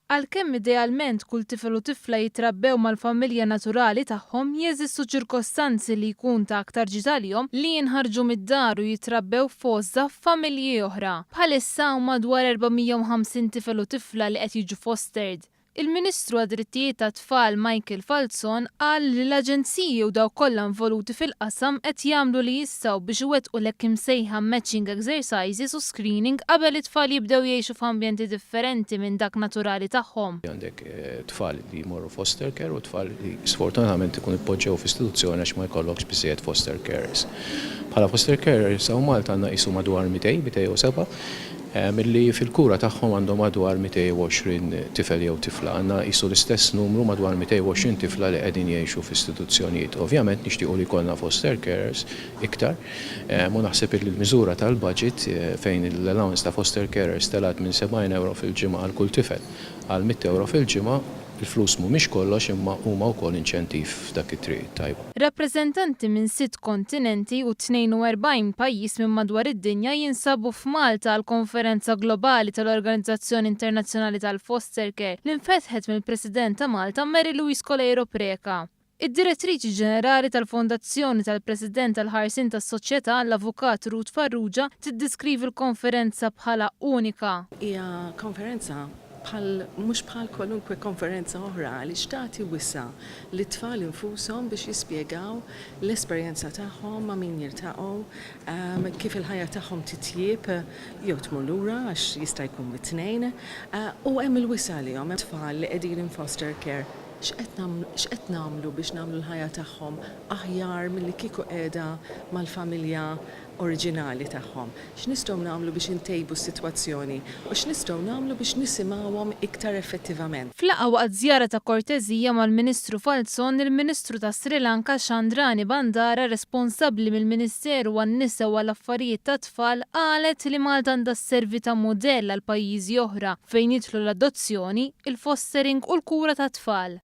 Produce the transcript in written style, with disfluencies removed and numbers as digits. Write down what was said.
Għalkemm idealment kull tifel u tifla jitrabbew mal-familja naturali tagħhom, jeżistu ċirkostanzi li jkun ta' aktar ġitalihom li jinħarġu mid-dar u jitrabbew f'fożza f'familji oħra. Bħalissa hawn madwar 450 tifel u tifla li qed jiġu fostered. Il-Ministru għad-drittijiet tat-tfal Michael Falzon qal li l-aġenziji u dawk kollha involuti fil-qasam qed jagħmlu li jistgħu biex iwettqu l-hekk imsejħa matching exercises u screening qabel it-tfal jibdew jgħixu f'ambjenti differenti minn dak naturali tagħhom. Għandek tfal li jmorru foster care u tfal li sfortunatament ikun ippoġġew f'istituzzjoni għax ma jkollokx biżejjed foster carers. Bħala foster carers hawn Malta għandna qisu madwar 207 milli fil-kura tagħhom għandhom madwar 220 tifel jew tifla. Għandna qisu l-istess numru madwar 220 tifla li qegħdin jgħixu f'istituzzjonijiet. Ovvjament nixtiequ li jkollna foster carers iktar. U naħseb li l-miżura tal-budget fejn l-allowance ta' foster carers telat minn 70 euro fil-ġimgħa għal kull tifel għal 100 euro fil-ġimgħa. Il-flus mhumiex kollox imma huma wkoll inċentiv f'dak it-triq tajba. Rappreżentanti minn 6 kontinenti u 42 pajjiż minn madwar id-dinja jinsabu f'Malta għal konferenza globali tal-Organizzazzjoni Internazzjonali tal-Foster Care li nfetħet mill-President ta' Malta Mary Louise Colero Preca. Id-Direttriċi Ġenerali tal-Fondazzjoni tal-President tal-Ħarsin tas-Soċjetà l-Avukat Ruth Farrugia tiddeskrivi l-konferenza bħala unika. Hija konferenza mhux bħal kwalunkwe konferenza oħra li xtati wissa li t-tfal infushom biex jispjegaw l-esperjenza tagħhom ma' min jirtaqgħu, kif il-ħajja tagħhom titjieb jew tmur lura għax jista' jkun mit-tnejn, u hemm il-wisa għalihom hemm tfal li qegħdin in foster care. X'qed nagħmlu biex nagħmlu l-ħajja tagħhom aħjar milli kieku qiegħda mal-familja oriġinali tagħhom. X'nistgħu nagħmlu biex intejbu s-sitwazzjoni u x'nistgħu nagħmlu biex nisimgħuhom iktar effettivament. Fl-laqgħa waqt żjara ta' korteżija mal-Ministru Falzon, il-Ministru ta' Sri Lanka Chandrani Bandara, responsabbli mill-Ministeru għan-nisa u għall-affarijiet tat-tfal, qalet li Malta għandha sservi ta' mudell għal pajjiżi oħra fejn jidħlu l-adozzjoni, il-fostering u l-kura tat-tfal.